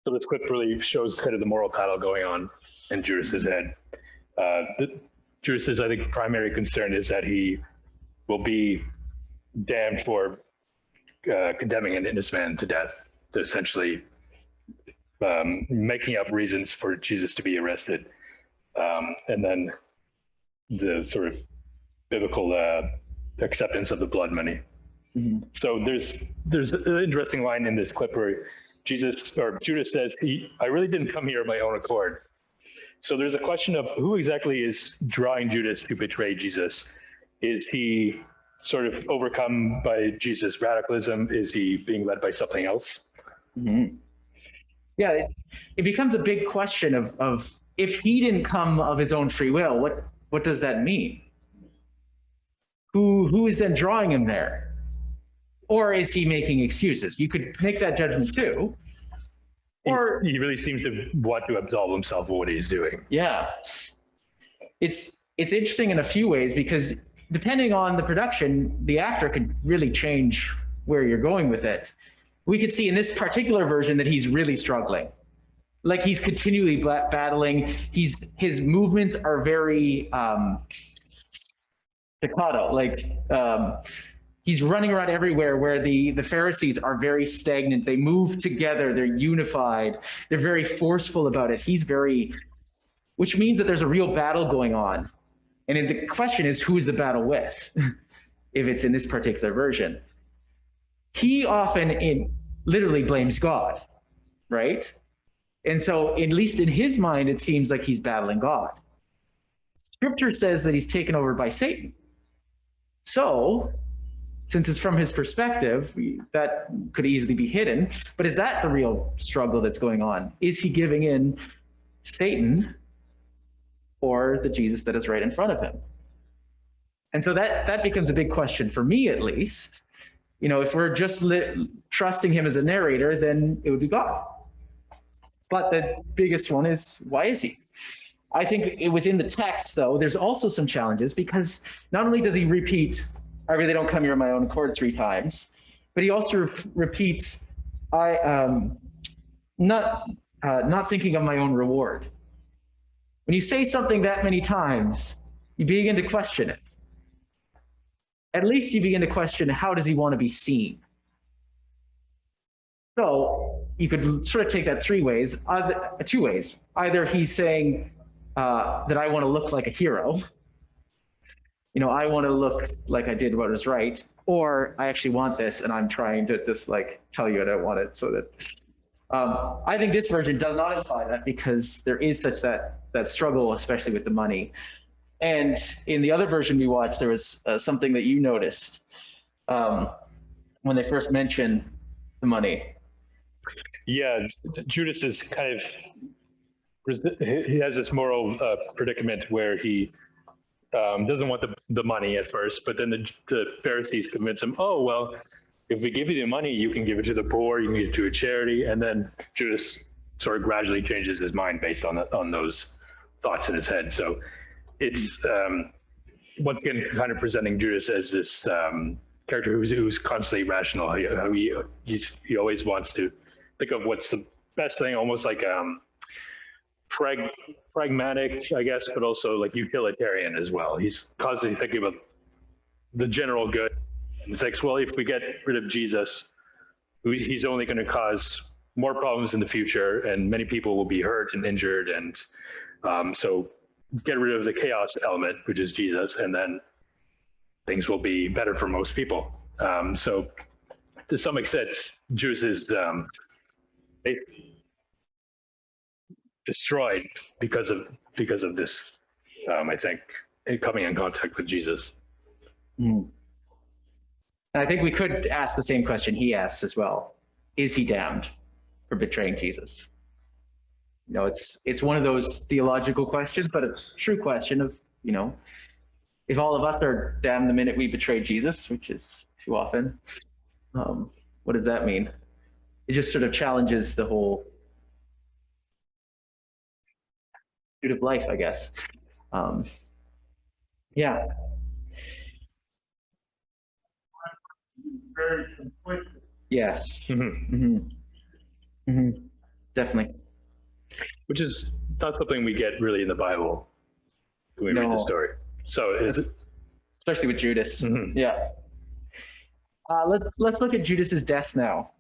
So this clip really shows kind of the moral battle going on in Judas's head. Judas's, I think, primary concern is that he will be damned for condemning an innocent man to death, to essentially making up reasons for Jesus to be arrested, and then the sort of biblical acceptance of the blood money. Mm-hmm. So there's an interesting line in this clip where Judas says, I really didn't come here of my own accord. So there's a question of who exactly is drawing Judas to betray Jesus. Is he sort of overcome by Jesus' radicalism? Is he being led by something else? Mm-hmm. Yeah, it becomes a big question of if he didn't come of his own free will, what does that mean? Who is then drawing him there? Or is he making excuses? You could make that judgment too. Or he really seems to want to absolve himself of what he's doing. Yeah. It's interesting in a few ways, because depending on the production, the actor could really change where you're going with it. We could see in this particular version that he's really struggling. Like he's continually battling. His movements are very staccato. Like he's running around everywhere, where the Pharisees are very stagnant. They move together. They're unified. They're very forceful about it. Which means that there's a real battle going on. And the question is, who is the battle with? If it's in this particular version, he often literally blames God, right? And so at least in his mind, it seems like he's battling God. Scripture says that he's taken over by Satan. So since it's from his perspective, that could easily be hidden. But is that the real struggle that's going on? Is he giving in Satan or the Jesus that is right in front of him? And so that becomes a big question for me, at least. You know, if we're just trusting him as a narrator, then it would be God. But the biggest one is, why is he? I think within the text, though, there's also some challenges, because not only does he repeat, I really don't come here on my own accord 3 times, but he also repeats, not thinking of my own reward. When you say something that many times, you begin to question it. At least you begin to question, how does he want to be seen? So you could sort of take that 2 ways. Either he's saying that I want to look like a hero. You know, I want to look like I did what was right, or I actually want this and I'm trying to just like tell you I don't want it. So that I think this version does not imply that, because there is such that struggle, especially with the money. And in the other version we watched, there was something that you noticed when they first mentioned the money. Yeah, Judas is kind of, he has this moral predicament where he doesn't want the money at first, but then the Pharisees convince him, oh, well, if we give you the money, you can give it to the poor, you can give it to a charity. And then Judas sort of gradually changes his mind based on those thoughts in his head. So it's once again kind of presenting Judas as this character who's constantly rational. He always wants to think of what's the best thing, almost like pragmatic, I guess, but also like utilitarian as well. He's constantly thinking about the general good, and thinks, well, if we get rid of Jesus, he's only going to cause more problems in the future, and many people will be hurt and injured, and so get rid of the chaos element, which is Jesus, and then things will be better for most people. So to some extent, Judas is destroyed because of this, I think, coming in contact with Jesus. Mm. And I think we could ask the same question he asks as well. Is he damned for betraying Jesus? You know, it's one of those theological questions, but a true question of, you know, if all of us are damned the minute we betray Jesus, which is too often, what does that mean? It just sort of challenges the whole pursuit of life, I guess. Yeah. Very conflicted. Yes. Mm-hmm. Mm-hmm. Mm-hmm. Definitely. which is not something we get really in the Bible when we read the No. story. So is it? Especially with Judas. Mhm. Yeah. Let's look at Judas's death now.